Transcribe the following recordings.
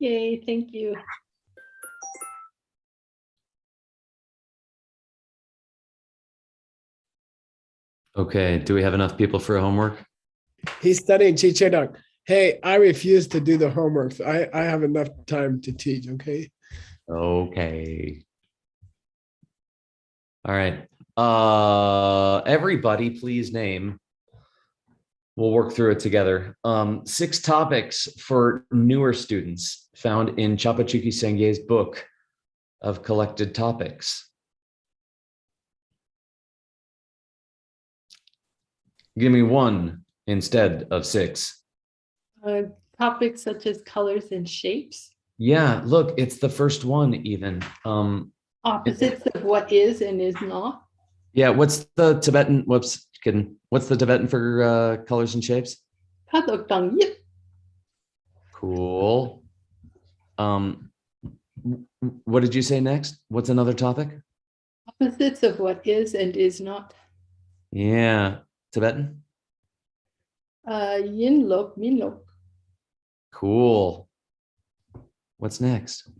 Yay, thank you. Okay, do we have enough people for homework? He's studying Chichedong. Hey, I refuse to do the homework. So I have enough time to teach, okay? Okay. All right. Everybody, please name. We'll work through it together. 6 topics for newer students found in Chapachuki Sengye's book of collected topics. Give me 1 instead of 6. Topics such as colors and shapes. Yeah, look, it's the first one even. Opposites of what is and is not. Yeah, what's the Tibetan? Whoops, kidding. What's the Tibetan for colors and shapes? Padokdang yip. Cool. What did you say next? What's another topic? Opposites of what is and is not. Yeah, Tibetan. Yin lok, min lok. Cool. What's next?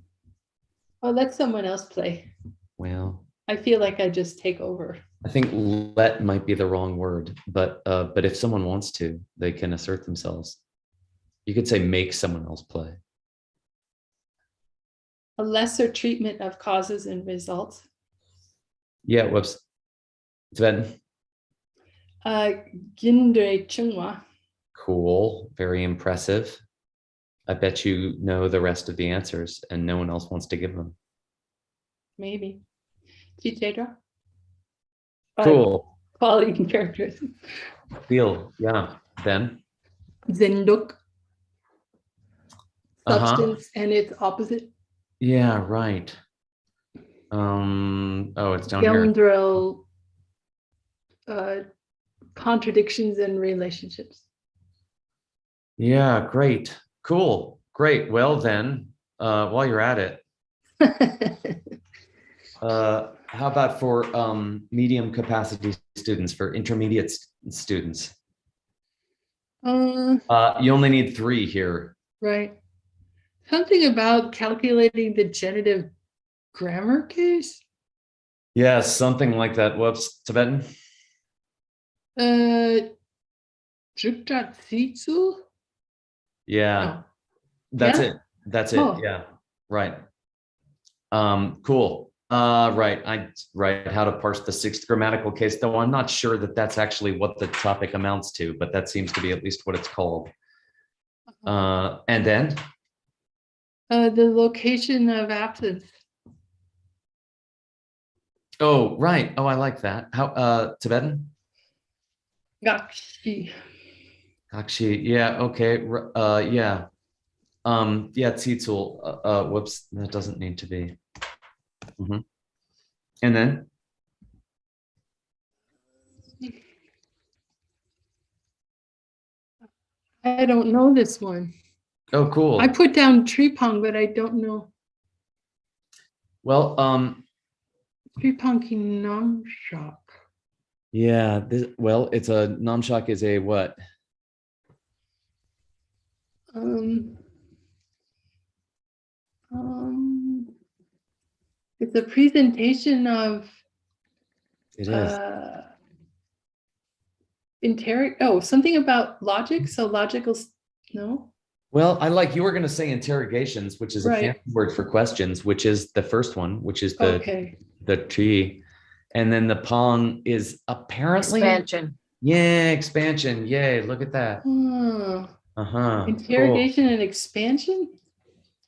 Oh, let someone else play. Well, I feel like I just take over. I think let might be the wrong word, but if someone wants to, they can assert themselves. You could say make someone else play. A lesser treatment of causes and results. Yeah, whoops. Tibetan. Gindre chungwa. Cool. Very impressive. I bet you know the rest of the answers and no one else wants to give them. Maybe. Chitedra. Cool. Quality and characteristic. Feel, yeah. Then. Zenduk. Substance and its opposite. Yeah, right. Oh, it's down here. Scoundrel. Contradictions and relationships. Yeah, great. Cool. Great. Well then, while you're at it, how about for medium capacity students, for intermediate students? You only need 3 here. Right. Something about calculating the genitive grammar case? Yeah, something like that. Whoops, Tibetan? Jukatsitsu? Yeah, No. that's Yeah? it. That's it. Oh. Yeah, right. Cool. Right. How to parse the 6th grammatical case, though I'm not sure that that's actually what the topic amounts to, but that seems to be at least what it's called. And then? The location of absence. Oh, right. Oh, I like that. How, Tibetan? Gakshi. Gakshi. Yeah. Okay. Yeah. Yeah, Tzitsul. Whoops. That doesn't need to be. And then? I don't know this one. Oh, cool. I put down Tripang, but I don't know. Well, Tripang Namshak. yeah, well, it's a Namshak is a what? It's a presentation of It is. Something about logic. So logical, no. Well, you were going to say interrogations, which is a fancy word for questions, which is the first one, which is the tree. And then the pong is apparently expansion. Yeah, expansion. Yay, look at that. Interrogation and expansion.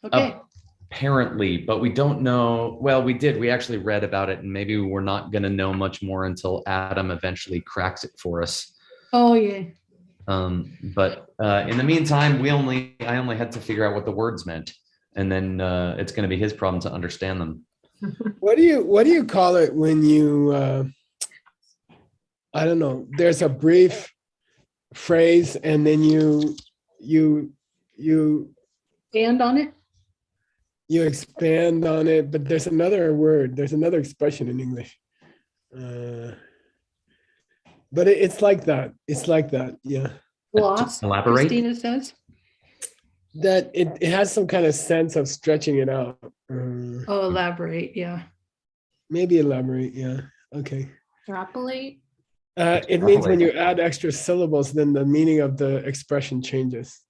Okay. Apparently, but we don't know. Well, we actually read about it, and maybe we're not going to know much more until Adam eventually cracks it for us. Oh yeah. But in the meantime, I only had to figure out what the words meant, and then it's going to be his problem to understand them. What do you call it when you I don't know, there's a brief phrase and then you expand on it? You expand on it, but there's another word, there's another expression in English. But it's like that. It's like that, yeah. Lost, Elaborate. Christina says. that it has some kind of sense of stretching it out. Oh, elaborate. Yeah. Maybe elaborate. Yeah. Okay. Extrapolate. It means when you add extra syllables, then the meaning of the expression changes.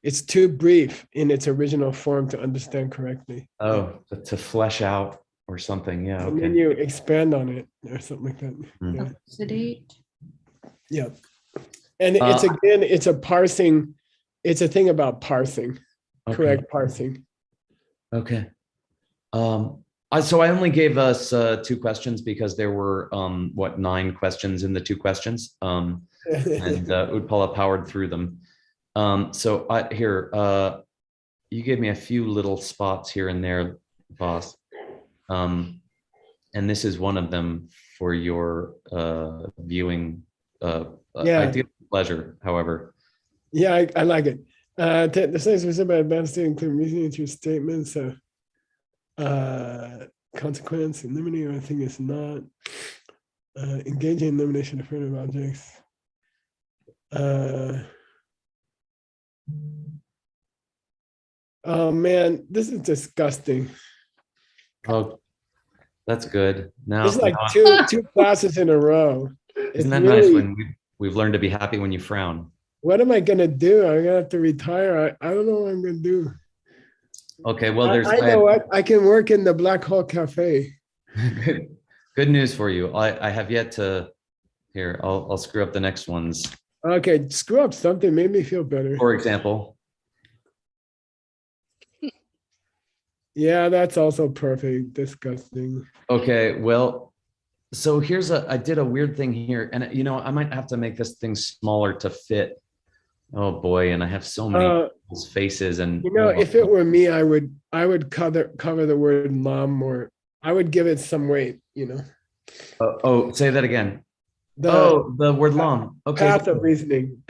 It's too brief in its original form to understand correctly. Oh, to flesh out or something. Yeah. And then Okay. you expand on it or something like that. Yeah. Elucidate. Yeah. And it's again, it's a parsing, it's a thing about parsing, Okay. correct parsing. Okay. So I only gave us 2 questions because there were 9 questions in the 2 questions. And Utpala powered through them. So you gave me a few little spots here and there, boss. And this is one of them for your viewing. Yeah. Ideal pleasure, however. Yeah, I like it. The things we said about advanced state include reasoning through statements of consequence, eliminating I think is not engaging in elimination of affirmative objects. Oh man, this is disgusting. Oh, that's good. Now, It's like two classes in a row. isn't that nice when we've learned to be happy when you frown? What am I gonna do? I'm gonna have to retire. I don't know what I'm gonna do. Okay, well, I know what I can work in the Black Hole Cafe. good news for you. I have yet to. Here, I'll screw up the next ones. Okay, screw up something, made me feel better. For example, Yeah, that's also perfect. Disgusting. okay, well, so I did a weird thing here, and I might have to make this thing smaller to fit. Oh boy, and I have so many people's faces, and If it were me, I would cover the word mom more. I would give it some weight. Say that again. The word "lam." Okay. Path of reasoning,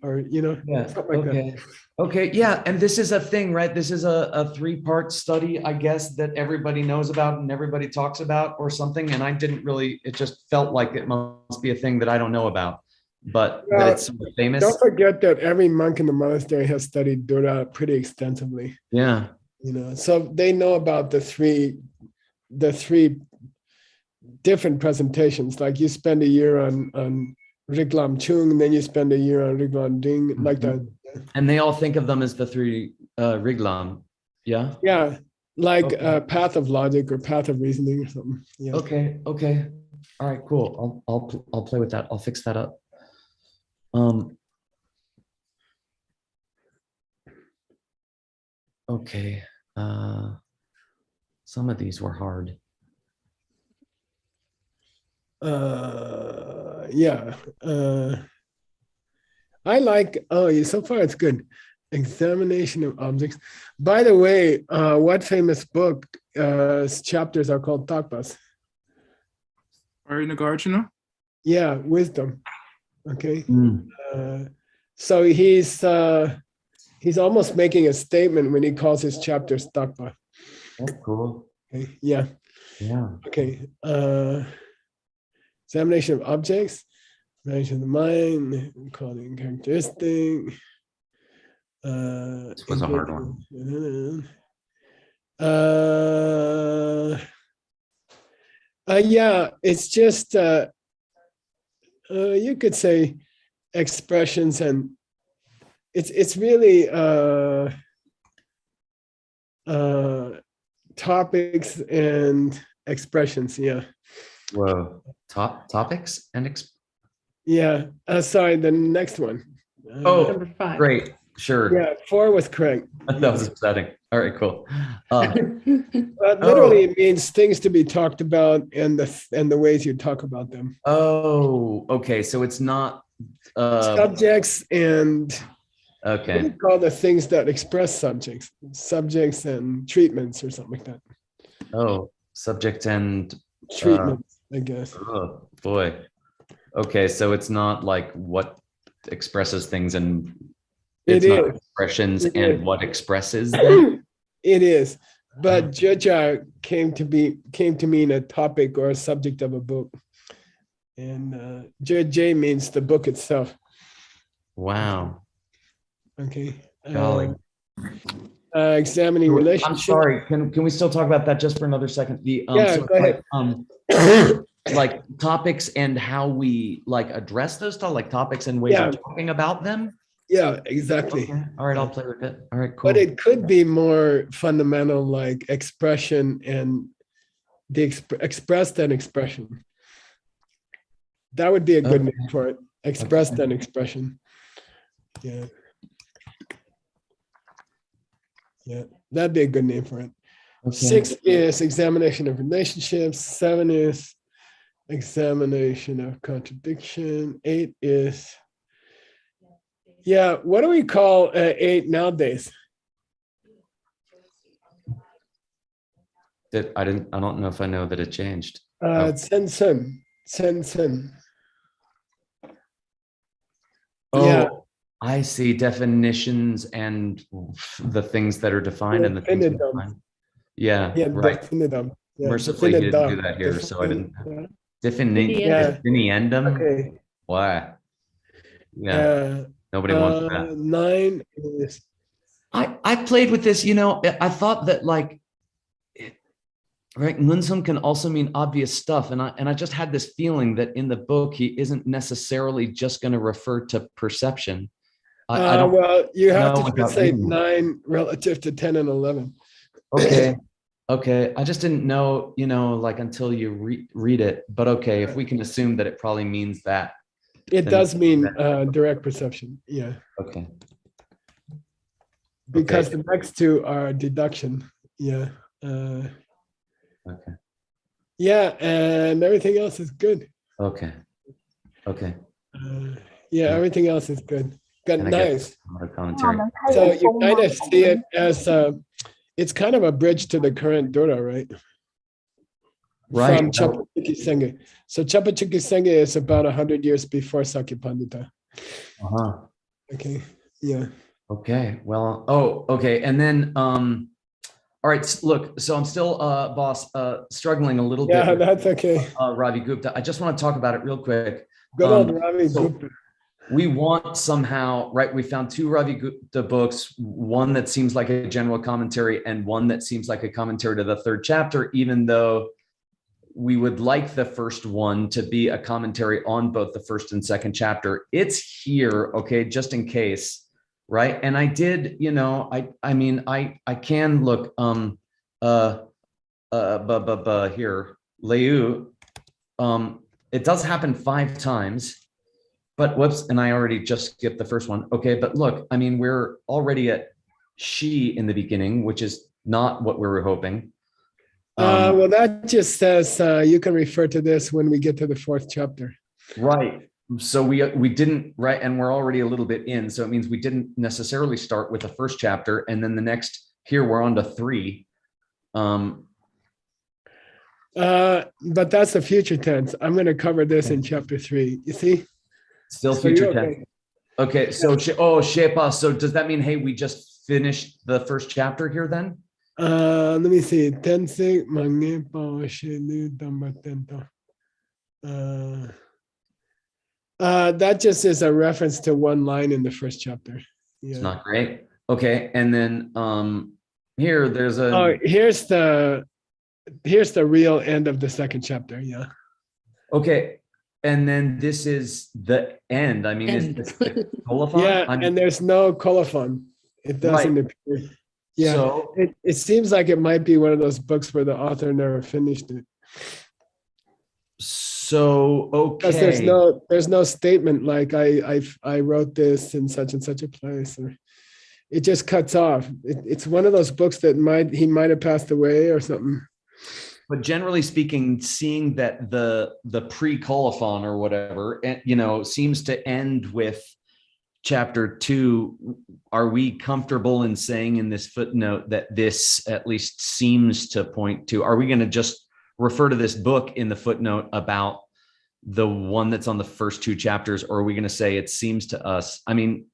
or Yeah. something like Okay. that. Okay. Yeah. And this is a thing, right? This is a 3-part study, I guess, that everybody knows about and everybody talks about or something. And I didn't really, it just felt like it must be a thing that I don't know about, but Well, that it's super famous. Don't forget that every monk in the monastery has studied Buddha pretty extensively. Yeah. So they know about the three different presentations. Like you spend a year on Riglam Chung, and then you spend a year on Riglam Ding, like that. And they all think of them as the 3 Riglam. Yeah. Yeah, like Okay. path of logic or path of reasoning or something. Yeah. Okay. Okay. All right. Cool. I'll play with that. I'll fix that up. Okay. Some of these were hard. Yeah. I like, so far it's good. Examination of objects. By the way, what famous book chapters are called takpas? Nagarjuna? Yeah, wisdom. Okay. So he's almost making a statement when he calls his chapters takpa. That's cool. Okay. Yeah. Yeah. Okay. Examination of objects, examination of the mind, calling characteristic. This was a hard one. Yeah, it's just you could say expressions, and it's really topics and expressions. Yeah. Whoa. Topics and Yeah. Sorry, the next one. Number 5. Great. Sure. Yeah, 4 was correct. That was upsetting. All right, cool. Literally, it means things to be talked about and the ways you talk about them. Oh, okay. So it's not Subjects and what do okay. you call the things that express subjects and treatments or something like that. Oh, subject and Treatments, I guess. oh boy. Okay, so it's not like what expresses things and it's not expressions and what expresses them. It is, but Jeja came to mean a topic or a subject of a book, and J means the book itself. Wow. Okay. Golly. examining I'm relationships. sorry. Can we still talk about that just for another second? The Yeah, so go ahead. like topics and how we like address those like topics and ways Yeah. of talking about them. Yeah, exactly. Okay. All right, I'll play with it. All right, cool. But it could be more fundamental, like expression and the expressed and expression. That would be a good name for it. Expressed and expression. Yeah. Yeah, that'd be a good name for it. Okay. 6 is examination of relationships. 7 is examination of contradiction. 8 is, yeah, what do we call 8 nowadays? I don't know if I know that it changed. Sen. Oh, Yeah. I see definitions and the things that are defined and the things Definitum. defined. Yeah, Yeah, right. definitum. Yeah, Mercifully, he didn't do definitum. that here, so I didn't. Yeah. Definiendum. Okay. Why? Yeah, nobody wants that. 9 is, I played with this, I thought that like, right, Munsum can also mean obvious stuff. And I just had this feeling that in the book, he isn't necessarily just going to refer to perception. I don't well, you have know to without translate reading it. 9 relative to 10 and 11. Okay. Okay. I just didn't know, like until you read it, but okay. If we can assume that it probably means that. It then does mean that- direct perception. Yeah. Okay. Because Okay. the next 2 are deduction. Yeah. Okay. Yeah, and everything else is good. Okay. Okay. Yeah, everything else is good. Good, And I guess nice. some other commentary. So you kind of see it as it's kind of a bridge to the current Dura, right? Right. From Chapachuki Senge. So Chapachuki Senge is about 100 years before Sakipandita. Uh-huh. Okay. Yeah. Okay. Well, okay. And then, all right, look, so I'm still, boss, struggling a little bit Yeah, with that's okay. Ravi Gupta. I just want to talk about it real quick. Good old Ravi so Gupta. we want somehow, right? We found 2 Ravi Gupta books, one that seems like a general commentary and one that seems like a commentary to the 3rd chapter, even though we would like the first one to be a commentary on both the 1st and 2nd chapter. It's here, okay, just in case, right? And I did, I mean, I can look, here, Leu, it does happen 5 times. But whoops, and I already just skipped the first one. Okay, but look, I mean, we're already at she in the beginning, which is not what we were hoping. Well, that just says you can refer to this when we get to the 4th chapter. Right. So we didn't, right, and we're already a little bit in. So it means we didn't necessarily start with the 1st chapter, and then the next here we're on to 3. But that's the future tense. I'm going to cover this in chapter 3. You see? Still So future you're tense. Okay, so Shepa. So does that mean, hey, we just finished the 1st chapter here then? Let me see. Tense mange pa shelu dambatento. That just is a reference to one line in the 1st chapter. Yeah. It's not great. Okay, and then here there's a. Oh, here's the real end of the 2nd chapter. Yeah. Okay, and then this is the end. I mean, is this the colophon? Yeah, I mean, and there's no colophon. It doesn't appear. Yeah. So, It seems like it might be one of those books where the author never finished it. okay. Because there's no statement like I wrote this in such and such a place, or it just cuts off. It's one of those books that he might have passed away or something. But generally speaking, seeing that the pre-colophon or whatever, seems to end with chapter 2, are we comfortable in saying in this footnote that this at least seems to point to, are we going to just refer to this book in the footnote about the one that's on the first 2 chapters, or are we going to say it seems to us? I mean,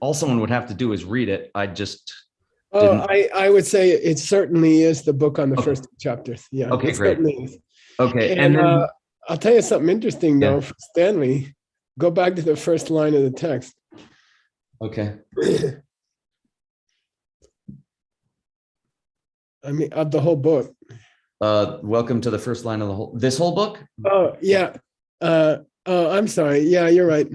all someone would have to do is read it. I just I would say it certainly is the book on the first 2 chapters. Yeah. Okay, it great. certainly is. Okay. And then I'll tell you something interesting though, Yeah. for Stanley. Go back to the first line of the text. okay. I mean, of the whole book. Welcome to the first line of this whole book. Oh, yeah. Oh, I'm sorry. Yeah, you're right.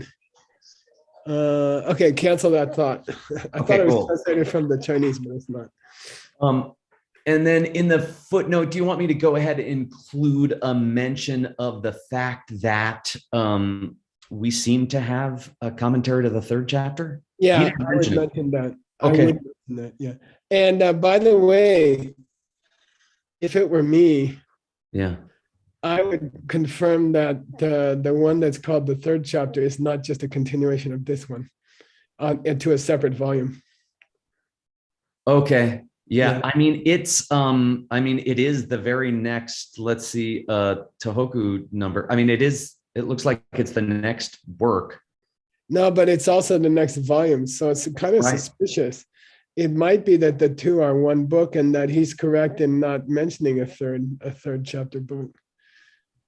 Okay, cancel that thought. I Okay, thought it was cool. translated from the Chinese, but it's not. And then in the footnote, do you want me to go ahead and include a mention of the fact that we seem to have a commentary to the third chapter? You Yeah, didn't I would mention it. mention that. I Okay. would mention that, yeah. And by the way, if it were me, Yeah. I would confirm that the one that's called the third chapter is not just a continuation of this one into a separate volume. Okay. Yeah. Yeah. I mean, it is the very next, let's see, Tohoku number. I mean, it looks like it's the next work. No, but it's also the next volume. So it's kind of Right. suspicious. It might be that the two are one book and that he's correct in not mentioning a third chapter book.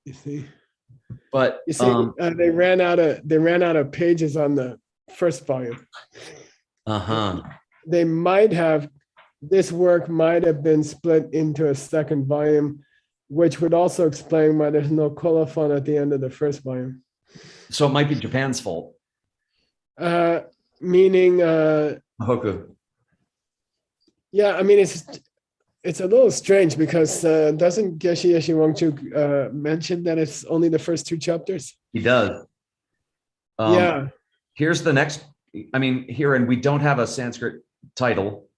You see? But You see, they ran out of pages on the first volume. uh-huh. This work might have been split into a second volume, which would also explain why there's no colophon at the end of the first volume. So it might be Japan's fault. Meaning, Tohoku. yeah, I mean, it's a little strange because doesn't Geshe Yeshe Wangchuk mention that it's only the first two chapters? He does. Yeah. Here's the next. I mean, here, and we don't have a Sanskrit title.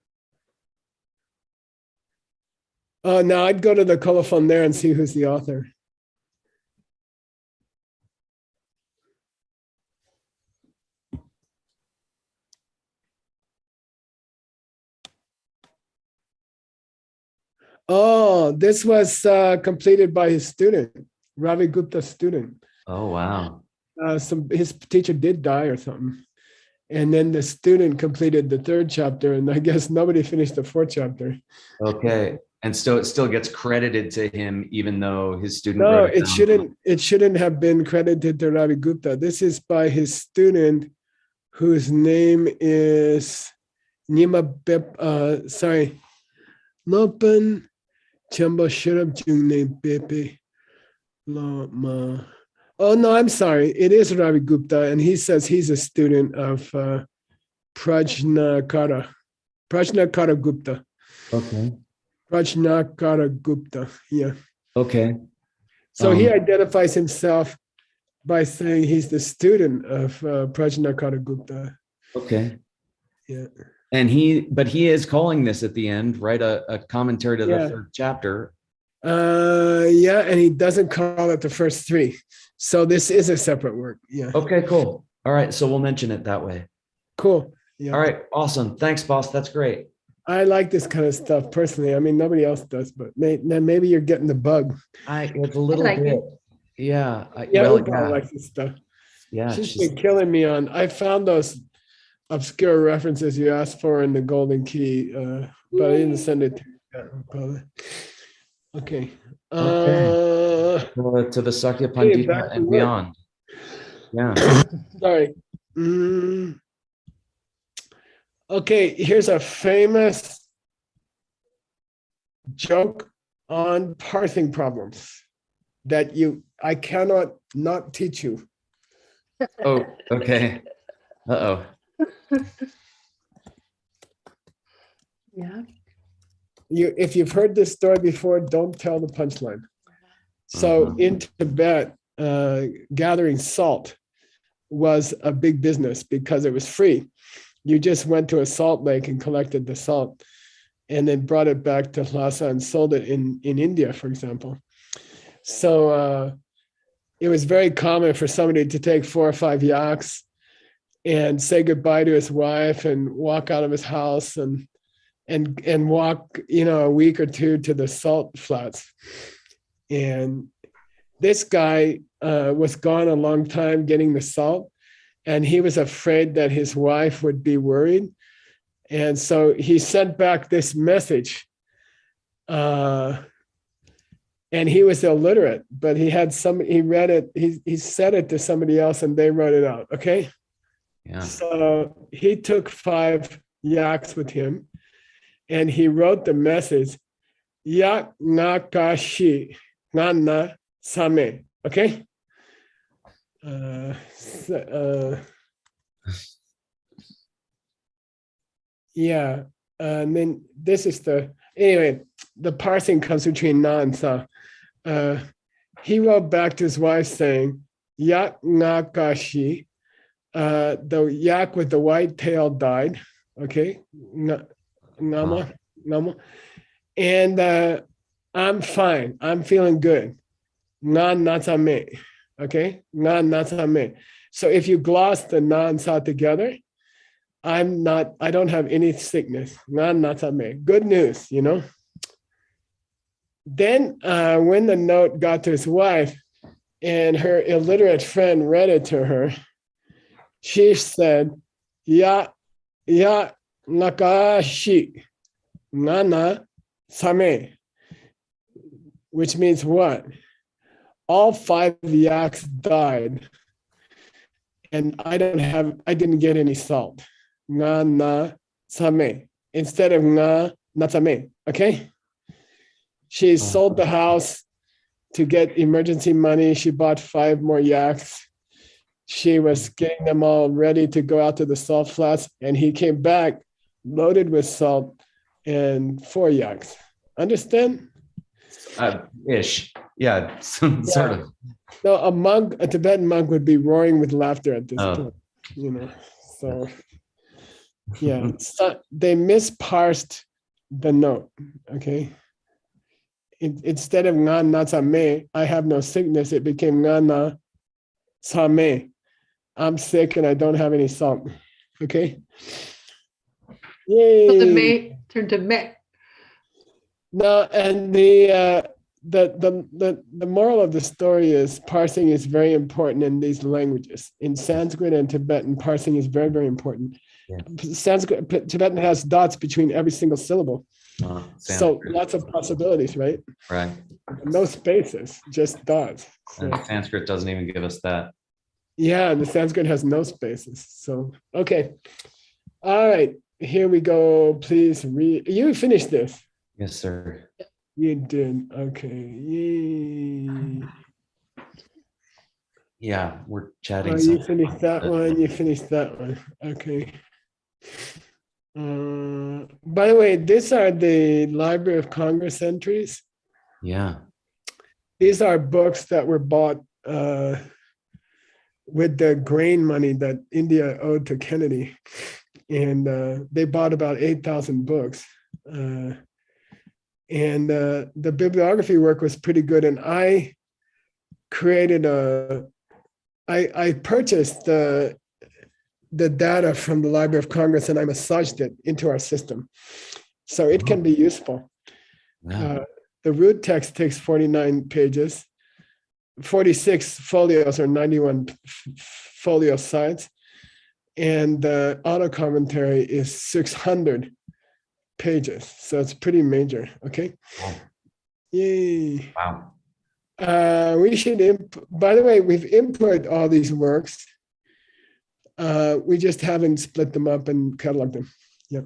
Now I'd go to the colophon there and see who's the author. Oh, this was completed by his student, Ravi Gupta's student. Oh, wow. His teacher did die or something. And then the student completed the third chapter, and I guess nobody finished the fourth chapter. Okay. And so it still gets credited to him, even though his student No, wrote it down. it shouldn't have been credited to Ravi Gupta. This is by his student, whose name is Lopen Chamba Shirab Jungne Pepe Lama. Oh no, I'm sorry. It is Ravi Gupta, and he says he's a student of Prajnakara Gupta. Okay. Prajnakara Gupta. Yeah. Okay. So he identifies himself by saying he's the student of Prajnakara Gupta. Okay. Yeah. And he is calling this at the end, right? A commentary to the third chapter. Yeah, and he doesn't call it the first three. So this is a separate work. Yeah. Okay, cool. All right. So we'll mention it that way. Cool. Yeah. All right. Awesome. Thanks, boss. That's great. I like this kind of stuff personally. I mean, nobody else does, but maybe you're getting the bug. It's a little like bit. it. Yeah. Yeah, I like this stuff. Yeah. She's been killing me on. I found those obscure references you asked for in the Golden Key, but I didn't send it to you yet. Okay. To the Sakya Pandita and beyond. Yeah. Sorry. Okay, here's a famous joke on parsing problems that I cannot not teach you. Oh, okay. Uh-oh. Yeah. If you've heard this story before, don't tell the punchline. So in Tibet, gathering salt was a big business because it was free. You just went to a salt lake and collected the salt and then brought it back to Lhasa and sold it in India, for example. So it was very common for somebody to take 4 or 5 yaks and say goodbye to his wife and walk out of his house and walk, a week or two to the salt flats. And this guy was gone a long time getting the salt, and he was afraid that his wife would be worried. And so he sent back this message. And he was illiterate, but he read it, he said it to somebody else and they wrote it out. Okay. Yeah. So he took 5 yaks with him and he wrote the message yak nakashi nana same. Okay. Yeah. And then this is the parsing comes between na and sa. He wrote back to his wife saying, yak nakashi. The yak with the white tail died. Okay. Nama. And I'm fine. I'm feeling good. Na natame. Okay. Na natame. So if you gloss the na and sa together, I don't have any sickness. Na natame. Good news, you know. Then when the note got to his wife and her illiterate friend read it to her, she said, ya nakashi nana same, which means what? All 5 yaks died, and I didn't get any salt. Nga na same instead of nga natame. Okay. She sold the house to get emergency money. She bought 5 more yaks. She was getting them all ready to go out to the salt flats, and he came back loaded with salt and 4 yaks. Understand? Ish. Yeah, sort of. No, a Tibetan monk would be roaring with laughter at this point, you know. So yeah, so they misparsed the note. Okay. Instead of nga na same, I have no sickness, it became nga na same. I'm sick and I don't have any salt. Okay. Yay. So the me turned to me. No, and the moral of the story is parsing is very important in these languages. In Sanskrit and Tibetan, parsing is very, very important. Yeah. Tibetan has dots between every single syllable. So lots of possibilities, right? Right. No spaces, just dots. So, and Sanskrit doesn't even give us that. Yeah, the Sanskrit has no spaces. So, okay. All right, here we go. Please read. You finished this. Yes, sir. You did. Okay. Yay. Yeah, we're chatting. Oh, you finished that one. You finished that one. Okay. By the way, these are the Library of Congress entries. Yeah. These are books that were bought with the grain money that India owed to Kennedy. And they bought about 8,000 books. And the bibliography work was pretty good. And I created I purchased the data from the Library of Congress and I massaged it into our system. So it can be useful. Wow. The root text takes 49 pages, 46 folios or 91 folio sides. And the auto commentary is 600 pages. So it's pretty major. Okay. Wow. Yay. Wow. We should, by the way, we've imported all these works. We just haven't split them up and cataloged them. Yep.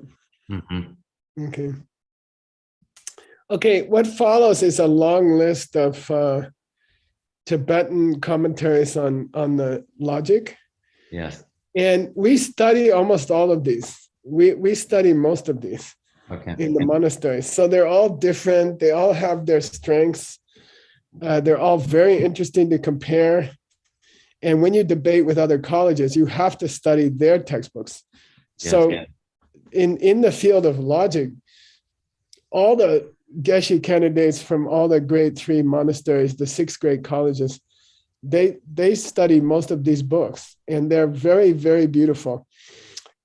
Mm-hmm. Okay. Okay, what follows is a long list of Tibetan commentaries on the logic. Yes. And we study almost all of these. We study most of these in the monasteries. So they're all different. They all have their strengths. They're all very interesting to compare. And when you debate with other colleges, you have to study their textbooks. Yes, so in the field of logic, all the Geshe candidates from all the grade 3 monasteries, the 6th grade colleges, they study most of these books and they're very, very beautiful.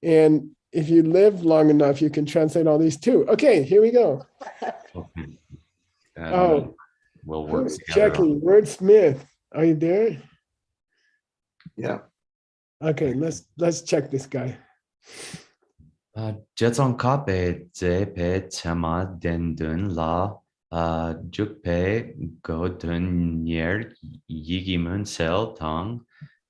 And if you live long enough, you can translate all these too. Okay, here we go. We'll work checking. Wordsmith, are you there? Yeah. Okay, let's check this guy. Jetson kape ze pe chama den dun la juk pe go dun yer yigimun sel tang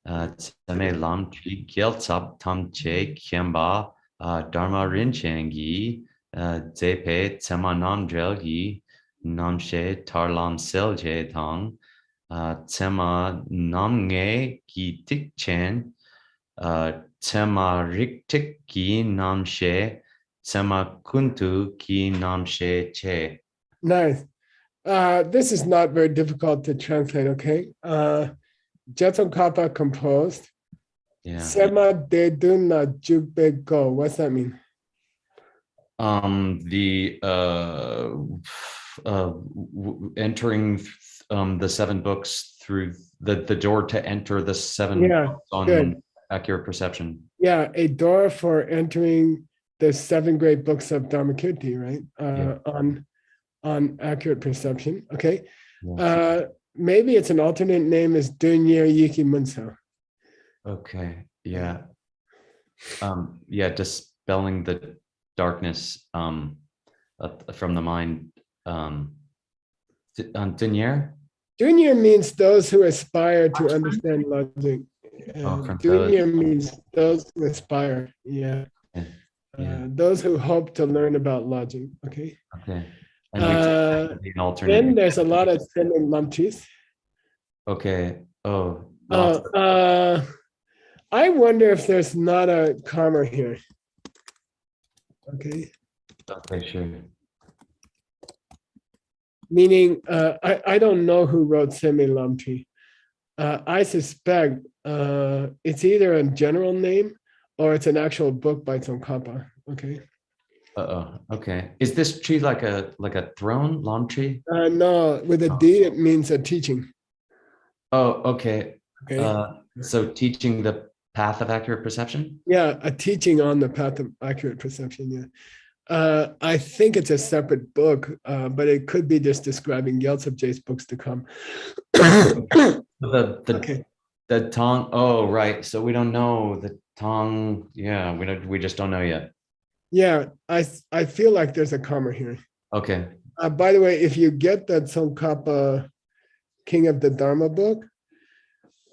tame lam tri gel tsap tam che kiamba dharma rinchangi ze pe chama nam drelgi namshe tarlam selje thang, tema namnge ki tikchen, tema riktik ki namshe, tema kuntu ki namshe che. Nice. This is not very difficult to translate, okay? Jetson Kappa composed. Yeah. Sema de duna jukbe go. What's that mean? Entering the seven books through the door to enter the seven Yeah, books on good. accurate perception. Yeah, a door for entering the 7 great books of Dharmakirti, right? On accurate perception. Okay. Yeah. Maybe it's an alternate name is Dunya Yiki Munsa. Okay. Yeah. Yeah, dispelling the darkness from the mind. Denier? Dunya means those who aspire to understand logic. Dunya means those who aspire. Yeah. Those who hope to learn about logic. Okay. Okay. Then there's a lot of sending lumchis. Okay. Oh. I wonder if there's not a Kramer here. Okay. Okay, sure. Meaning, I don't know who wrote Semi Lamchi. I suspect it's either a general name or it's an actual book by Tsongkhapa. Okay. Okay. Is this tree like a throne, Lam tree? No, with a D it means a teaching. Oh, okay. Okay. So teaching the path of accurate perception? Yeah, a teaching on the path of accurate perception. Yeah. I think it's a separate book, but it could be just describing Gyaltsabje's books to come. The tongue. Oh, right. So we don't know the tongue. Yeah, we just don't know yet. Yeah, I feel like there's a comma here. Okay. By the way, if you get that Tsongkhapa King of the Dharma book,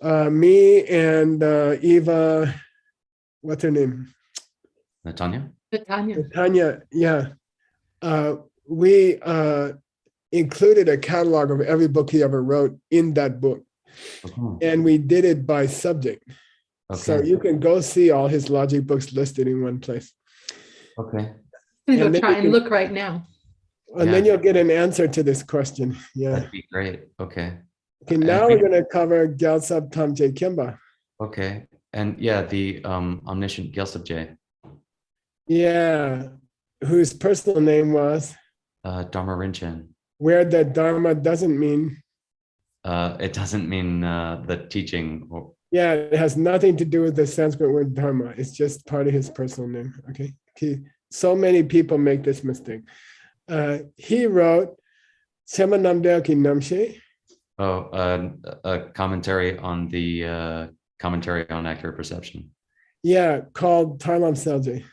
me and Eva, what's her name? Natanya? Tanya, yeah. We included a catalog of every book he ever wrote in that book. And we did it by subject. Okay. So you can go see all his logic books listed in one place. Okay. I'm going to try and look right now. And then you'll get an answer to this question. Yeah. That'd be great. Okay. Okay, now we're going to cover Gyaltsab Tamje Khyemba. Okay. And yeah, the omniscient Gyaltsabje. Yeah. Whose personal name was? Dharma Rinchen. Where the Dharma doesn't mean? It doesn't mean the teaching. Yeah, it has nothing to do with the Sanskrit word Dharma. It's just part of his personal name. Okay. So many people make this mistake. He wrote Sema Namdel Ki Namshe. Oh, a commentary on the commentary on accurate perception. Yeah, called Tarlam Selje.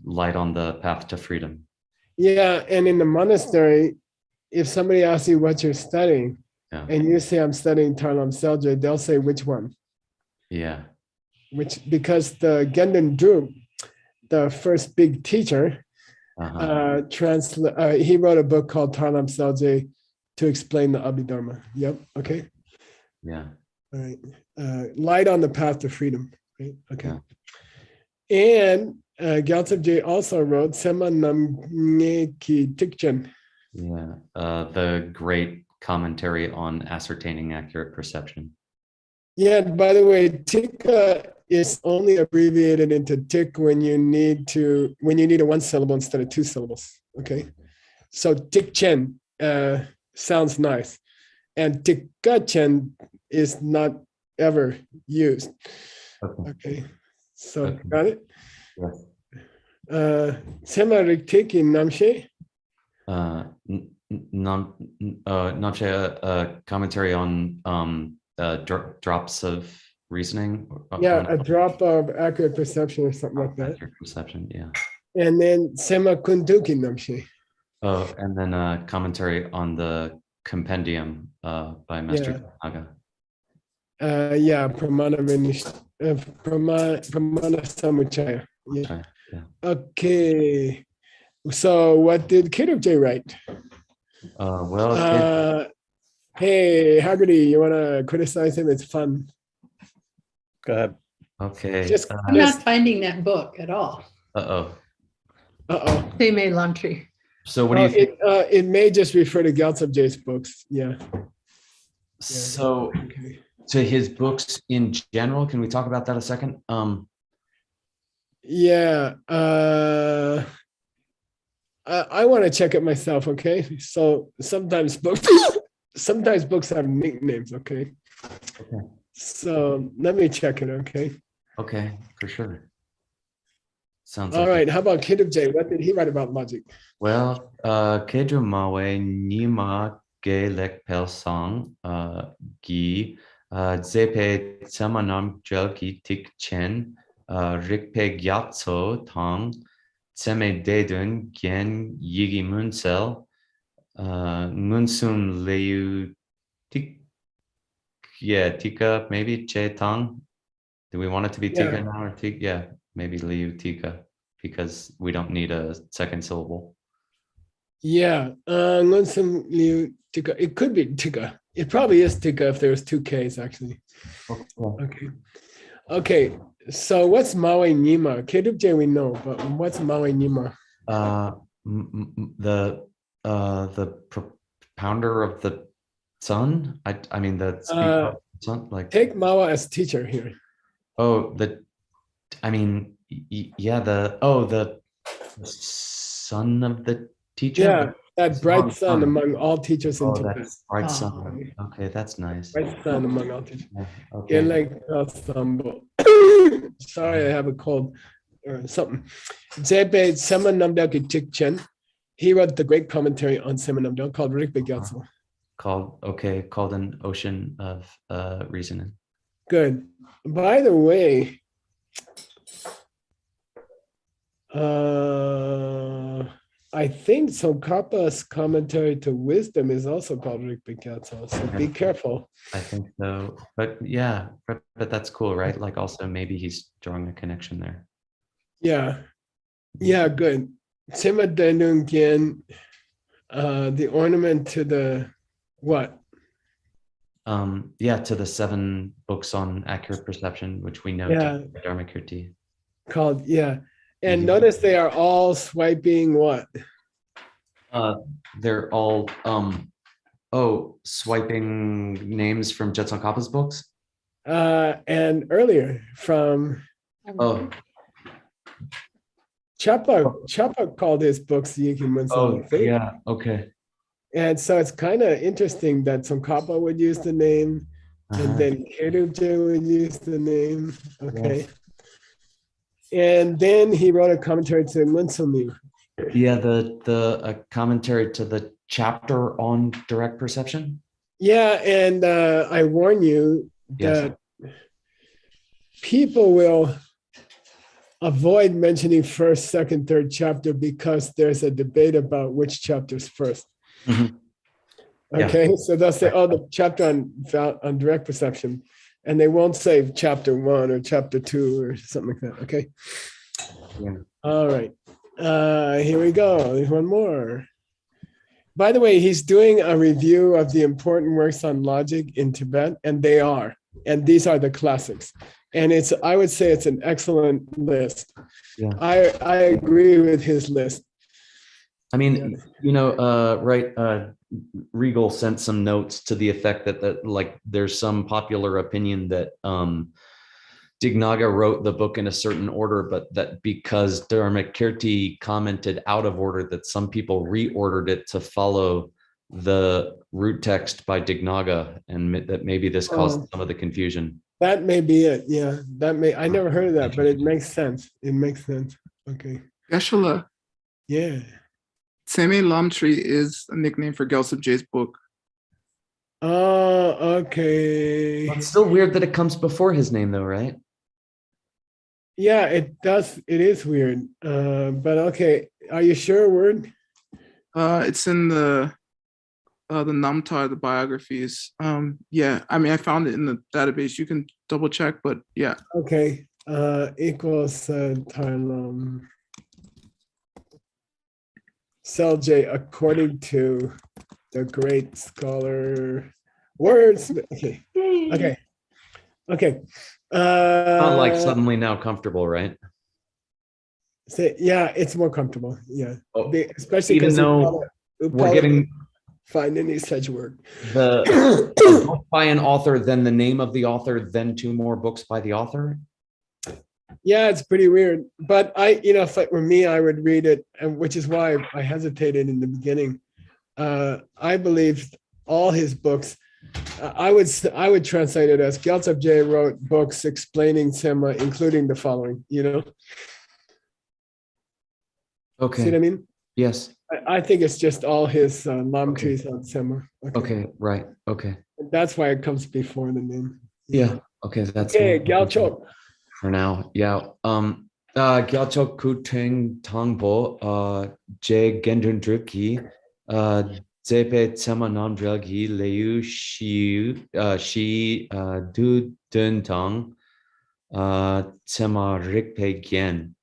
Light on the path to freedom. Yeah, and in the monastery, if somebody asks you what you're studying, and you say I'm studying Tarlam Selje, they'll say which one. Yeah. Because the Gendon Drup, the first big teacher, he wrote a book called Tarlam Selje to explain the Abhidharma. Yep. Okay. Yeah. All right. Light on the path to freedom. Right. Okay. Yeah. And Gyaltsabje also wrote Sema Namnge Ki Tikchen. Yeah. The great commentary on ascertaining accurate perception. Yeah. By the way, Tikka is only abbreviated into Tik when you need a 1 syllable instead of 2 syllables. Okay. So Tikchen sounds nice, and Tikkachen is not ever used. Okay. So got it? Yes. Sema Riktiki Namshe. Namshe, commentary on drops of reasoning. Yeah, a drop of accurate perception or something like that. Accurate perception, yeah. And then Sema Kunduki Namshe. Oh, and then a commentary on the compendium by Master Naga. Pramana Samuchaya. Yeah. Okay. So what did J write? Well, Hey, Haggerty, you want to criticize him? It's fun. Go ahead. okay. Just, I'm not finding that book at all. Uh-oh. uh-oh. Seme Lamtree. So what do you think? It may just refer to Gyaltsabje's books. Yeah. So Okay. to his books in general, can we talk about that a second? Yeah. I want to check it myself. Okay. So sometimes books have nicknames. Okay. Okay. So let me check it. Okay. Okay, for sure. Sounds All like right. How about J? What did he write about logic? well, Keju Mawe Nima Ge Lek Pel Song Gi Zepe Tsamanam Jelki Tik Chen Rikpe Gyatso Tong Tseme Dedun Gen Yigi Munsel Munsum Leu Tik Tika maybe Che Tong. Do we want it to be Tika Yeah. now or Tika? Yeah, maybe Liu Tika because we don't need a second syllable. Yeah. Ngunsum Liu Tika. It could be Tika. It probably is Tika if there's two Ks actually. Okay. Okay. So what's Mawe Nima? J we know, but what's Mawe Nima? The propounder of the sun. I mean the speaker of the sun. Like Take Mawa as teacher here. oh I mean yeah the son of the teacher. Yeah, that bright Son. sun among all teachers in Oh, Tibet. that's bright Oh. sun. Okay, that's nice. Bright sun among all teachers. Yeah, Yeah, okay. like sorry, I have a cold or something. Zebe Semanamdaki Tikchen. He wrote the great commentary on Semanamdal called Rikbe Gyatso. Called an ocean of reasoning. Good. By the way, I think Tsongkhapa's commentary to wisdom is also called Rikbe Gyatso. So be careful. I think so, but yeah, but that's cool, right? Like also maybe he's drawing a connection there. Yeah. Yeah, good. Sima Denung Gien, the ornament to the what? Yeah, to the 7 books on accurate perception, which we know Yeah. Dharmakirti. Called, yeah. And Mhm. notice they are all swiping what? They're all swiping names from Jetson Kappa's books. And earlier from Oh, Chapa called his books Yiki Munsal. yeah, okay. And so it's kind of interesting that Tsongkhapa would use the name, and then Kerubje would use the name. Okay. And then he wrote a commentary to Munsumi. Yeah, the commentary to the chapter on direct perception. Yeah, and I warn you that people will avoid mentioning first, second, third chapter because there's a debate about which chapter's first. Mhm. Yeah. Okay, so they'll say, oh, the chapter on direct perception, and they won't say chapter 1 or chapter 2 or something like that. Okay. Yeah. All right. Here we go. There's one more. By the way, he's doing a review of the important works on logic in Tibet, and they are. And these are the classics. And I would say it's an excellent list. Yeah. I agree with his list. I mean, Regal sent some notes to the effect that like there's some popular opinion that Dignaga wrote the book in a certain order, but that because Dharmakirti commented out of order, that some people reordered it to follow the root text by Dignaga, and that maybe this caused some of the confusion. That may be it. Yeah, I never heard of that, but it makes sense. It makes sense. Okay. Geshe, Yeah. Seme Lamtree is a nickname for Gyaltsabje's book. Oh, okay. It's still weird that it comes before his name, though, right? Yeah, it does. It is weird. But okay. Are you sure, Word? It's in the Namtar, the biographies. Yeah, I mean, I found it in the database. You can double check, but yeah. Okay. Equals Thailand. Selje, according to the great scholar words. Okay, okay, okay. Not like suddenly now comfortable, right? Yeah, it's more comfortable. Yeah, Oh, especially even because though we're getting find any such word. a book by an author, then the name of the author, then two more books by the author. Yeah, it's pretty weird. But if it were me, I would read it, and which is why I hesitated in the beginning. I believe all his books. I would translate it as Gyaltsab J wrote books explaining Sema, including the following. Okay. See what I mean? Yes. I think it's just all his Lam Okay. trees on Sema. Okay. Right. Okay. That's why it comes before the name. Yeah. Okay. That's Okay, Gyaltsab. for now. Yeah. Gyaltsab Kuteng Tangbo, J Gendun Druki, Zepe Tsema Namdragi, Leu Shi Du Dun Tang, Tsema Rikpe Gien.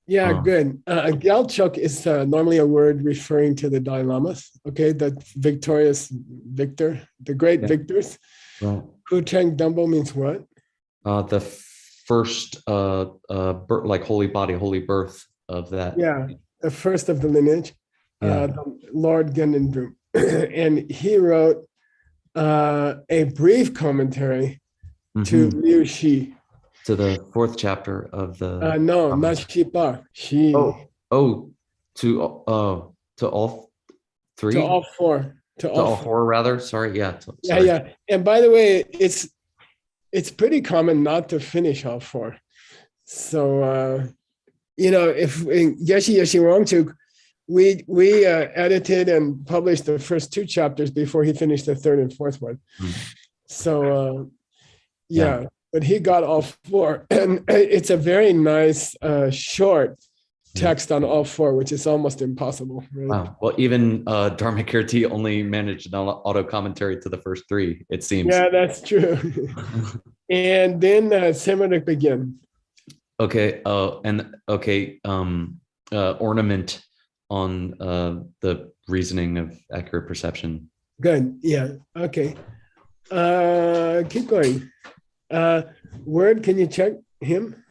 Yeah, good. Gyaltsab is normally a word referring to the Dalai Lamas. Okay, the victorious victor, the great victors. Right. Kuteng Dumbo means what? The first like holy body, holy birth of that. Yeah, the first of the lineage, the Lord Genendru. And he wrote a brief commentary to Liu Shi. To the fourth chapter of the. No, not Shipa. Shi. To all three. To all four. To all four, rather. Sorry. Yeah. Sorry. Yeah. And by the way, it's pretty common not to finish all four. So, if in Yeshe Wangchuk, we edited and published the first two chapters before he finished the third and fourth one. So, but he got all four. And it's a very nice, short text on all four, which is almost impossible. Right? Wow. Well, even Dharmakirti only managed an auto commentary to the first three, it seems. Yeah, that's true. And then Semanik begin. Okay. Ornament on the reasoning of accurate perception. Good. Yeah. Okay. Keep going. Word, can you check him?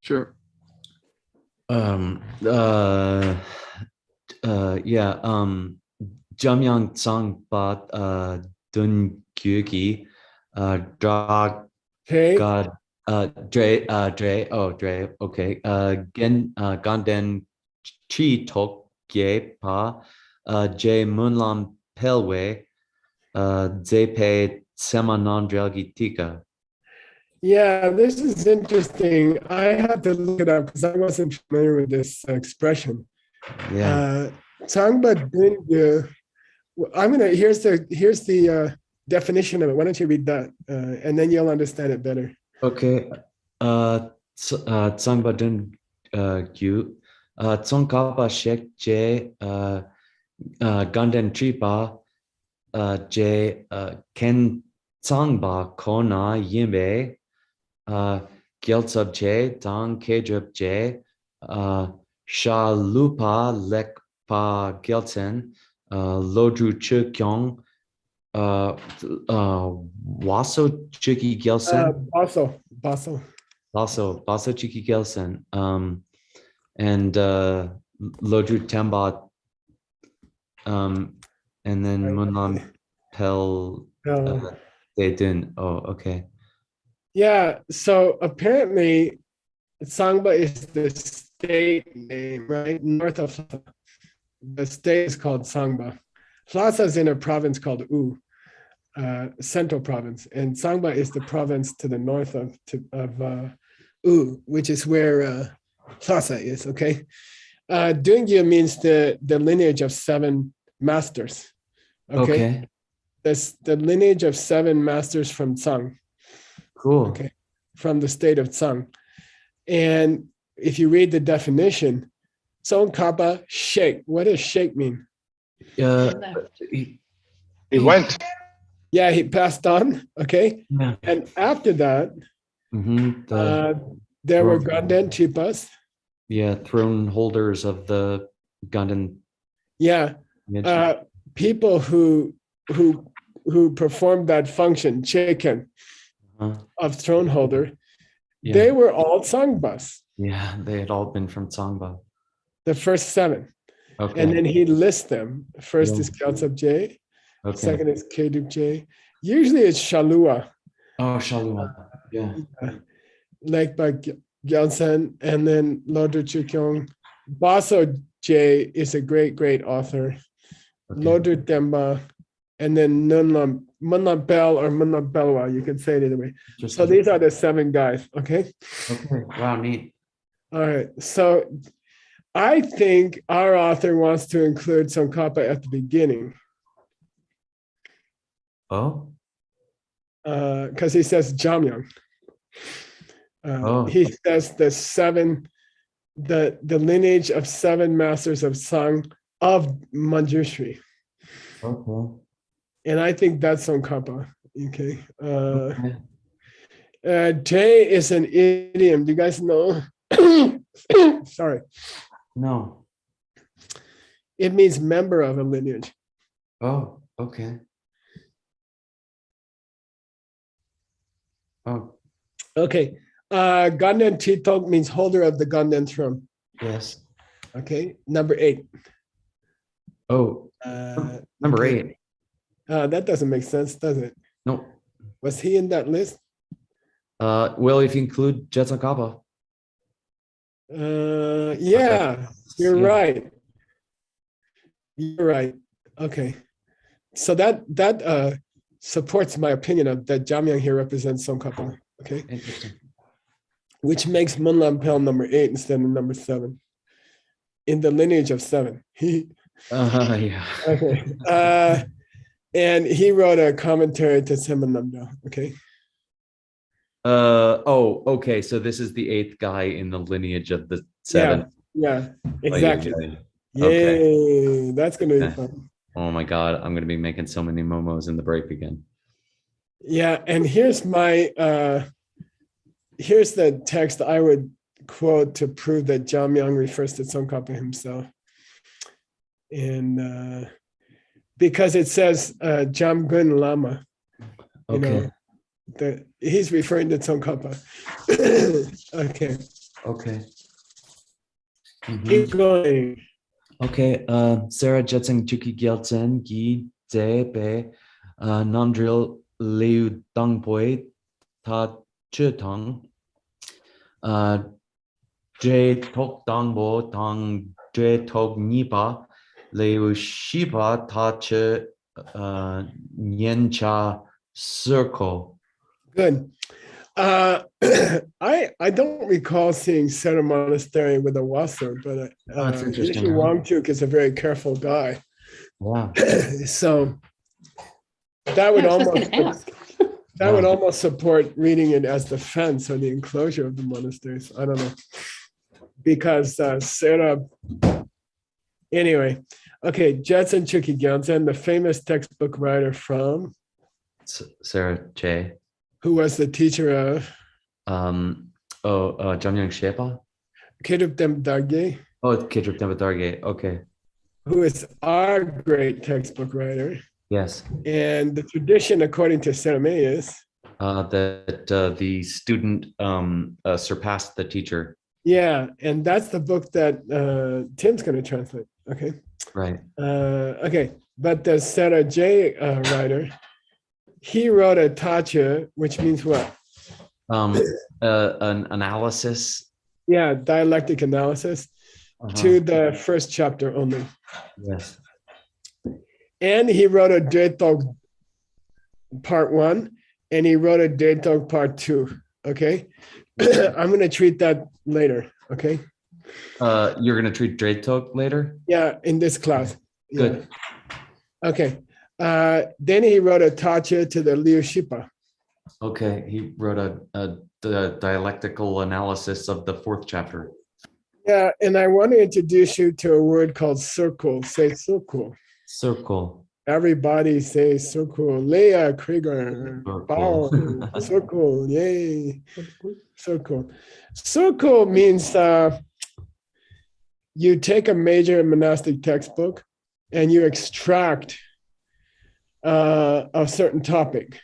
Sure. Jamyang Tsang Bat Dun Gyugi Drag Okay. God Dre, okay. Ganden Chi Tok Ye Pa J Munlam Pelwe Zepe Semanandragi Tika. Yeah, this is interesting. I had to look it up because I wasn't familiar with this expression. Yeah. Tsangba Dungyu. Here's the definition of it. Why don't you read that, and then you'll understand it better. Okay. Tsangba Dun Gyu. Tsongkapa Shek Je Ganden Tripa Je Ken Tsangba Kona Yimbe Gyaltsab Je Dang Kejub Je Shalupa Lekpa Gyaltsen Lodru Chukyong Waso Chuki Gyalsen. Baso Chuki Gyalsen. And Lodru Temba, and then Munlam Pel Dedun. Oh, okay. Yeah, so apparently Tsangba is the state name, right? North of Lhasa. The state is called Tsangba. Lhasa is in a province called U, Central Province, and Tsangba is the province to the north of U, which is where Lhasa is, okay? Dungyu means the lineage of 7 masters, okay? The lineage of 7 masters from Tsang. Cool. Okay, from the state of Tsang. And if you read the definition, Tsongkapa Sheikh, what does Sheikh mean? He went. Yeah, he passed on, okay? Yeah. And after that, there were Ganden Chipas. Yeah, throne holders of the Ganden. Yeah, people who performed that function, Chechen, of throne holder, Yeah. they were all Sangbas, Yeah, they had all been from Sangba. the first 7. Okay. And then he lists them. First Yeah. is Gyaltsab J, Okay. second is Keduk J. Usually it's Shalua, Oh, Shalua. Yeah. like by Gyaltsen, and then Lodro Chukyong. Baso J is a great author. Okay. Lodro Demba, and then Munna Bel or Munna Belwa, you can say it either way. So Interesting. these are the 7 guys, okay? Okay. Wow, neat. All right, so I think our author wants to include Tsongkhapa at the beginning, Oh. because he says Jamyang. Oh. He says the lineage of 7 masters of Sang of Manjushri. Okay. And I think that's Tsongkhapa. Okay. Okay. J is an idiom. Do you guys know? Sorry. No. It means member of a lineage. Oh, okay. Oh, Okay. Ganden Chitok means holder of the Ganden throne. yes. Okay. Number 8. Oh, number okay. 8. That doesn't make sense, does it? No. Was he in that list? Well, if you include Jetson Kappa. Yeah, you're Yeah. right. You're right. Okay. So that supports my opinion of that Jamyang here represents Tsongkhapa. Okay. Interesting. Which makes Munlampel number 8 instead of number 7. In the lineage of 7. Yeah. Okay. And he wrote a commentary to Semanamda. Okay. Oh, okay. So this is the 8th guy in the lineage of the 7. Yeah, Oh, exactly. yeah. Okay. Yay, that's gonna be Okay. fun. Oh my God, I'm gonna be making so many momos in the break again. Yeah, and here's here's the text I would quote to prove that Jamyang refers to Tsongkhapa himself. And because it says Jamgun Lama, you Okay. know, he's referring to Tsongkhapa. Okay, Okay. Mhm. keep going. Okay. Sarah Jetsing Juki Gyaltsen Gi Ze Be Namdril Liu Dangboi Ta Chutang J Tok Dangbo Tang J Tok Nipa Liu Shipa Ta Che Nyencha Circle. Good. I don't recall seeing Center Monastery with a wasser, but That's interesting, Yeshe huh? Wangchuk is a very careful guy. Wow. So that would Yeah, I was just almost gonna ask. that would Wow. almost support reading it as the fence or the enclosure of the monasteries. I don't know. Because Sarah, anyway, okay, Jetson Chuki Gyaltsen, the famous textbook writer from, Sarah J. who was the teacher of Jamyang Shepa. Kirup Dem Dagye, Oh, Kedruk Nevatarge. Okay. who is our great textbook writer. Yes. And the tradition, according to Sarame, is That the student surpassed the teacher. yeah, and that's the book that Tim's going to translate. Okay. Right. Okay, but the Sarah J writer, he wrote a tacha, which means what? An analysis. Yeah, dialectic analysis to the first chapter only. Yes. And he wrote a Dretog part 1, and he wrote a Dretog part 2. Okay, I'm going to treat that later. Okay. You're gonna treat Dreadtalk later. Yeah, in this class. Yeah. Good. Okay. Then he wrote a tacha to the Liu Shipa. Okay. He wrote the dialectical analysis of the 4th chapter. Yeah, and I want to introduce you to a word called circle. Say circle. Circle. Everybody say circle. Leah Krieger. Circle. Bow. Circle. Yay. Circle. Circle means you take a major monastic textbook and you extract a certain topic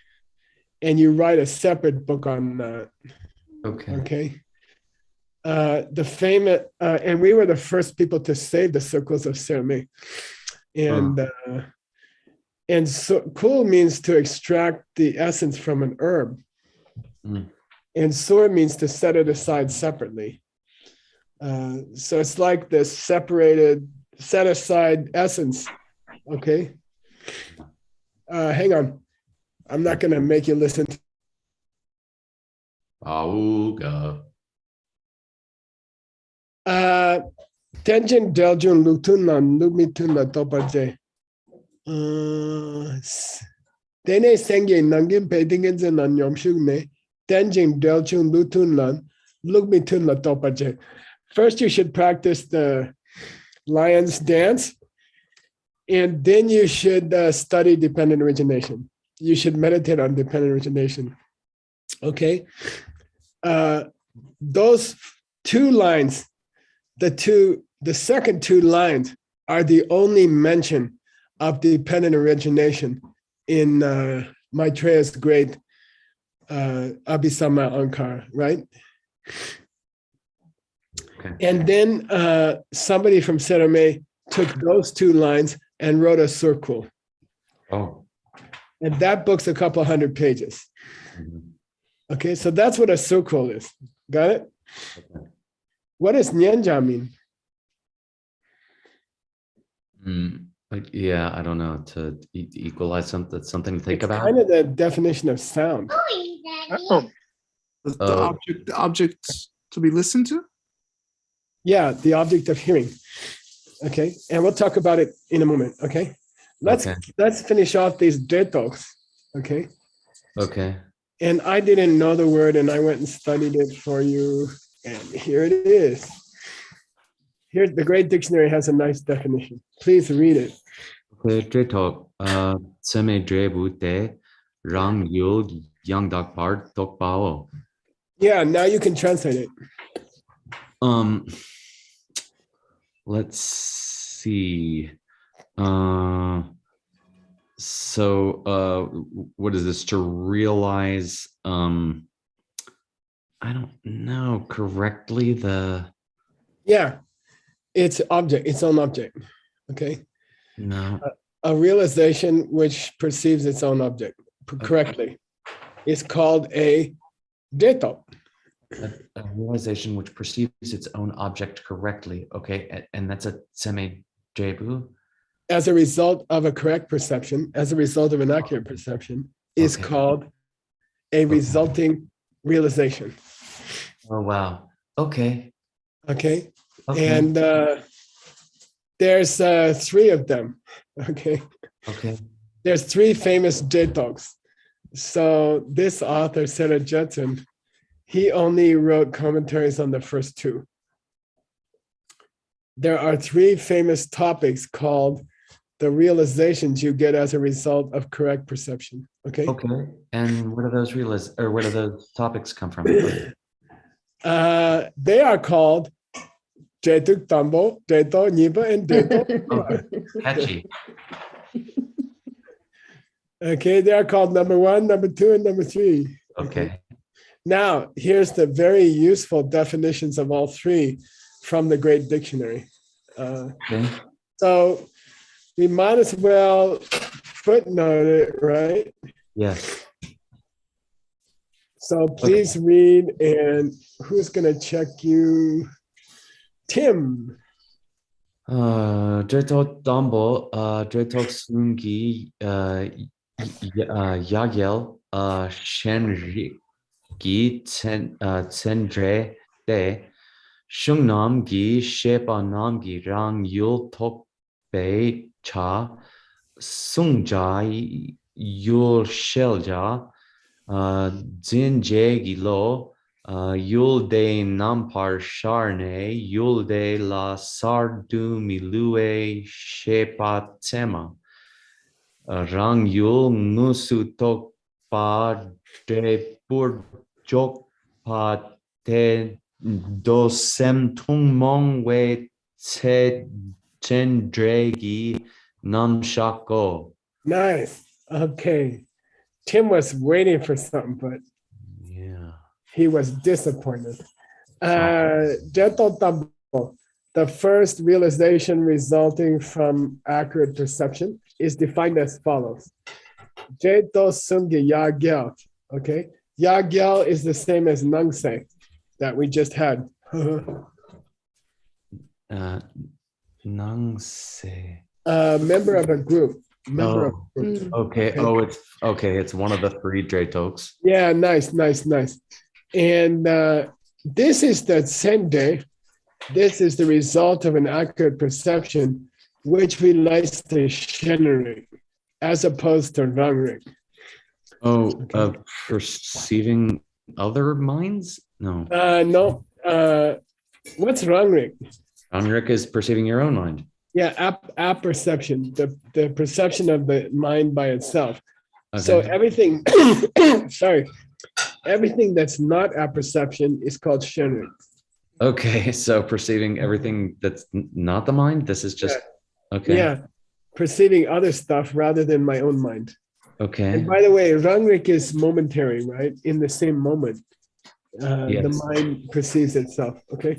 and you write a separate book on that. Okay. Okay. The famous, and we were the first people to save the circles of Serme. And so kul means to extract the essence from an herb. Mm. And sur means to set it aside separately. So it's like this separated, set aside essence. Okay. Hang on. I'm not going to make you listen to. Auga. Tenjin Deljun Lutunan Lumituna Topaje. Dene Senge Nangin Pedingens and Anyomshugne. Tenjin Deljun Lutunlan Lumitun La Topaje. First, you should practice the lion's dance, and then you should study dependent origination. You should meditate on dependent origination. Okay. Those two lines, the second two lines are the only mention of dependent origination in Maitreya's great Abhisama Ankara, right? Okay. And then somebody from Serame took those two lines and wrote a circle. Oh. And that book's a couple hundred pages. Mhm. Okay, so that's what a circle is. Got it? Okay. What does Nyanja mean? Like, yeah, I don't know, to equalize something to think It's about. kind of the definition of sound. Oh, the Oh. object to be listened to. Yeah, the object of hearing. Okay, and we'll talk about it in a moment. Okay, let's finish off these detos. Okay, Okay. and I didn't know the word, and I went and studied it for you, and here it is. Here, the Great Dictionary has a nice definition. Please read it. Okay, Dretok, Seme Drebu Te Rang Yul Yang Dak Part Tok Bao. Yeah, now you can translate it. Let's see. So what is this? To realize I don't know correctly Yeah, it's object, its own object. Okay, no. a realization which perceives its own object correctly is called a deto. A realization which perceives its own object correctly. Okay, and that's a seme drebu. As a result of a correct perception, as a result of an accurate perception, is Okay. called a resulting realization. Oh wow. Okay. Okay, Okay. and there's three of them. Okay, Okay. there's three famous detox. So this author, Sarah Judson, he only wrote commentaries on the first two. There are three famous topics called the realizations you get as a result of correct perception. Okay. Okay. And where do those where do those topics come from? They are called Jetuk Tambo, Deto Niba, and Deto. Catchy. Okay, they are called number 1, number 2, and number 3. Okay. Now, here's the very useful definitions of all three from the Great Dictionary. Okay. So we might as well footnote it, right? Yes. So please read, and who's going to check you? Tim. Dretok Dambo, Dretok Sungi, Yagel, Shenri, Gi Tsendre De, Shungnam Gi Shepa Nam Gi Rang Yul Tok Bei Cha, Sungja Yul Shelja, Zin Je Gilo, Yul de Nampar Sharne, Yul de la Sardu Milue Shepa Tema, Rang Yul Nusu Tok Pa de Pur Jok Pa Te Dosem Tung Mong We 제 젠드레기 남샤고. Nice. Okay. Tim was waiting for something, but Yeah. he was disappointed. Jeto tabo, the first realization resulting from accurate perception is defined as follows. Jeto sungi yagel. Okay. Yagel is the same as nangse that we just had. Nangse. Member of a group. Member of Oh, a group. Mm. okay. Oh, it's okay. It's one of the three Draytokes. Yeah, nice. And this is the sende. This is the result of an accurate perception, which relates to shenering, as opposed to rangring. Oh, perceiving other minds? No. No. What's rangring? Anrik is perceiving your own mind. Yeah, apperception, the perception of the mind by itself. Okay. So everything, sorry, everything that's not apperception is called shenering. Okay, so perceiving everything that's not the mind. This is just okay. Yeah, perceiving other stuff rather than my own mind. Okay. And by the way, rangrik is momentary, right? In the same moment, Yes. the mind perceives itself. Okay.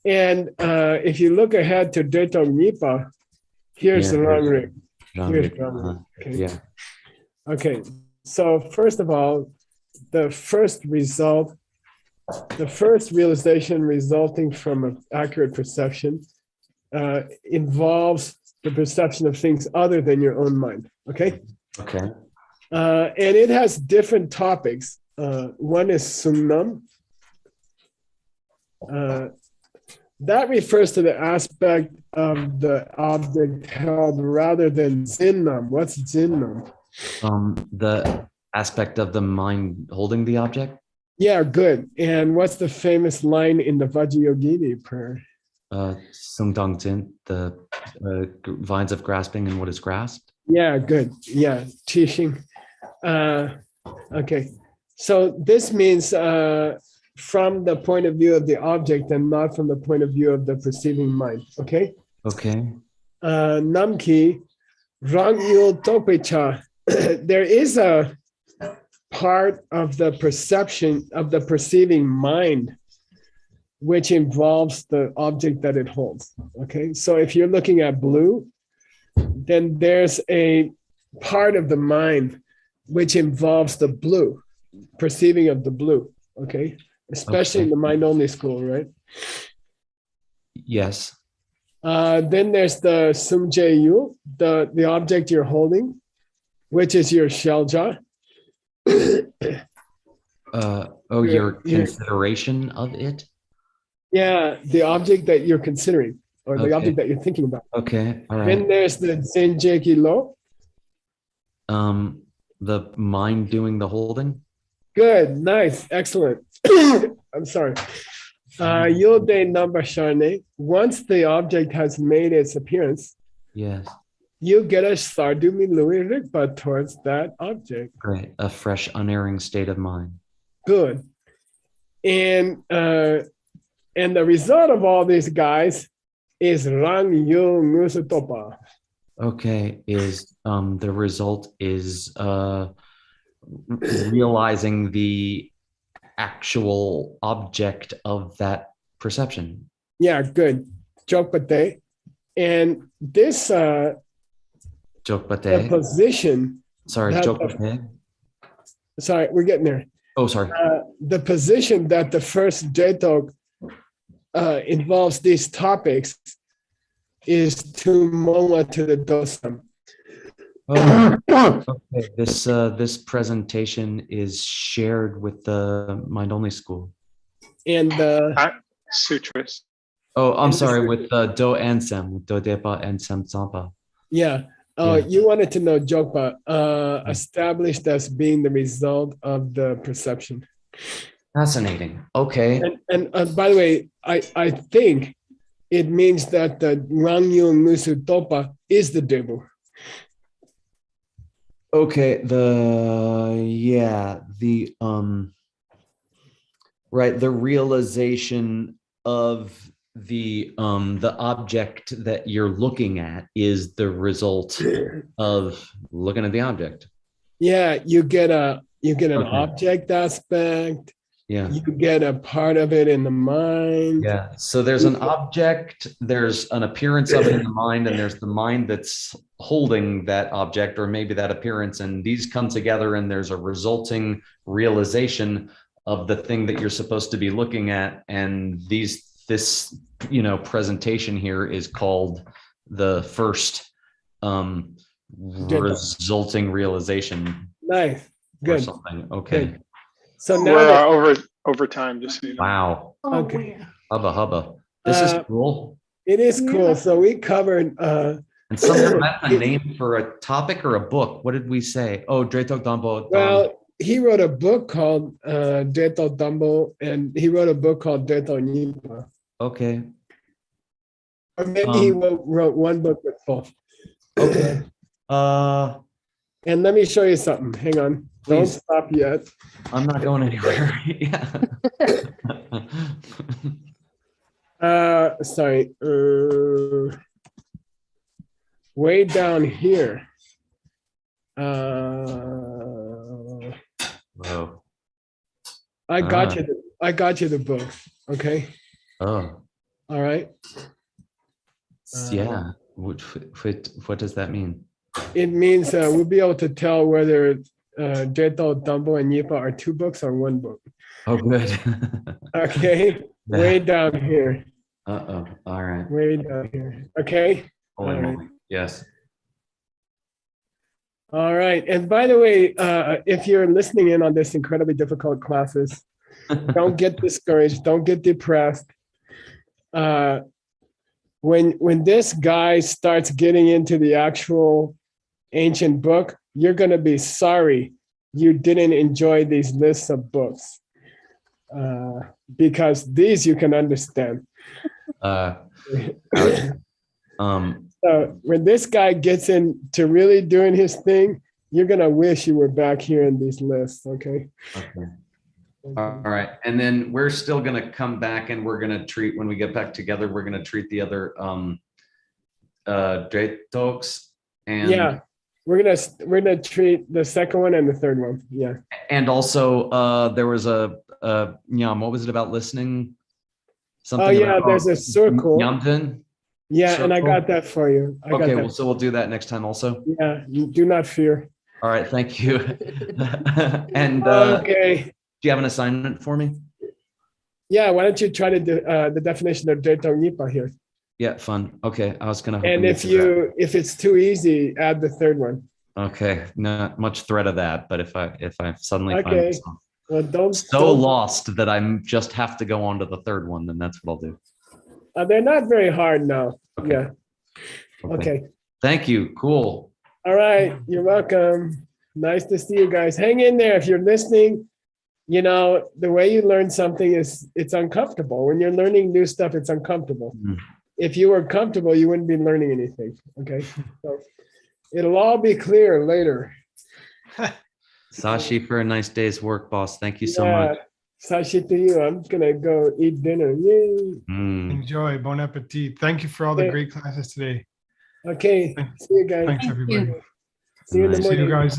And if you look ahead to Detong Nipa, here's the rangrik. Here's rangrik. Okay. Yeah. Okay. So first of all, the first realization resulting from an accurate perception involves the perception of things other than your own mind. Okay. Okay. And it has different topics. One is sungnam. That refers to the aspect of the object held rather than zinnam. What's zinnam? The aspect of the mind holding the object. Yeah, good. And what's the famous line in the Vajrayogini prayer? Sungdong Jin, the vines of grasping and what is grasped. Yeah, good. Yeah, teaching. Okay. So this means from the point of view of the object and not from the point of view of the perceiving mind. Okay. Okay. Namki Rangyul Topecha. There is a part of the perception of the perceiving mind which involves the object that it holds. Okay. So if you're looking at blue, then there's a part of the mind which involves the blue, perceiving of the blue. Okay. Especially in the mind only school, right? Yes. Then there's the sumjayu, the object you're holding, which is your shelja. Your consideration of it. Yeah, the object that you're considering or the Okay. object that you're thinking about. Okay. All right. Then there's the zenjeki lo. The mind doing the holding. Good, nice, excellent. I'm sorry. Yode number sharne. Once the object has made its appearance, Yes. you get a sardumi lui rikpa towards that object. Great. A fresh, unerring state of mind. Good. And the result of all these guys is rang yu musutopa. Okay. Is the result is realizing the actual object of that perception. Yeah, good. Jokpate. And this the Jokpate. position, Sorry, that- Jokpate. sorry, we're getting there. Oh, sorry. The position that the first Jetok involves these topics is to Moa to the dosam. Oh, okay. This presentation is shared with the Mind Only School. And Sutras. Oh, I'm And sorry, this- with Do and Sem, with Do Depa and Sem Zampa. yeah, Yeah. you wanted to know Jokpa, established as being the result of the perception. Fascinating. Okay. And by the way, I think it means that the Rangyu Musu Topa is the devil. Okay. Right. The realization of the object that you're looking at is the result of looking at the object. Yeah, you get an Okay. object aspect. Yeah. You get a part of it in the mind. Yeah. So there's an object, there's an appearance of it in the mind, and there's the mind that's holding that object or maybe that appearance. And these come together and there's a resulting realization of the thing that you're supposed to be looking at. And this presentation here is called the first resulting realization Nice. or Good. something. Okay. Good. So now We're that, over time, just so you know. Wow. Oh, Okay. yeah. Hubba hubba. This is cool. it is cool. Yeah. So we covered And someone had a name for a topic or a book. What did we say? Oh, Dretok Dambo. well, he wrote a book called Deto Dumbo, and he wrote a book called Deto Nipa. Okay. Or maybe he wrote one book with both. Okay. And let me show you something. Hang on. Don't Please. stop yet. I'm not going anywhere. Yeah. Sorry. Way down here. Whoa. I got you the book. Okay. Oh. All right. Yeah. What does that mean? It means we'll be able to tell whether Jeto, Dumbo, and Yipa are two books or one book. Oh, good. Okay. Way down here. Uh-oh. All right. Way down here. Okay. Holy All right. moly. Yes. All right. And by the way, if you're listening in on this incredibly difficult classes, don't get discouraged. Don't get depressed. When this guy starts getting into the actual ancient book, you're going to be sorry you didn't enjoy these lists of books, because these you can understand. So when this guy gets into really doing his thing, you're going to wish you were back here in these lists. Okay. Okay. All right. And then we're still going to come back and we're going to treat, when we get back together, we're going to treat the other talks. And Yeah. We're gonna treat the second one and the third one. Yeah. And also there was a what was it about listening? Something Oh yeah, about, there's a circle. Yamden. Yeah, and I circle. got that for you. I got Okay, that. well, so we'll do that next time also. Yeah, do not fear. All right, thank you. And Okay. do you have an assignment for me? Yeah, why don't you try to do the definition of Deto Nipa here? Yeah, fun. Okay, I was gonna. And if it's too easy, add the third one. Okay, not much threat of that, but if I suddenly find Okay. myself Well, don't. lost that I'm just have to go on to the third one, then that's what I'll do. They're not very hard now. Okay. Yeah. Okay. Thank you. Cool. All right. You're welcome. Nice to see you guys. Hang in there if you're listening. You know, the way you learn something it's uncomfortable. When you're learning new stuff, it's uncomfortable. Mm. If you were comfortable, you wouldn't be learning anything. Okay. So it'll all be clear later. Sashi, for a nice day's work, boss. Thank you so much. Sashi to you. I'm gonna go eat dinner. Yay. Mm. Enjoy. Bon appetit. Thank you for all the Okay. great classes today. Okay. Thanks. See you guys. Thanks, everybody. See you in the Nice. See you morning. guys.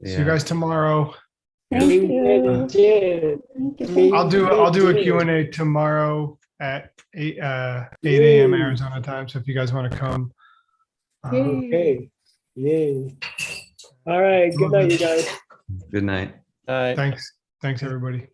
See you Yeah. guys tomorrow. Thank you. I'll do a Q&A tomorrow at 8 a.m. Arizona time. So if you guys want to come. Yay. Okay. Yay. All right. Good night, you guys. Good night. Thanks. Thanks, everybody.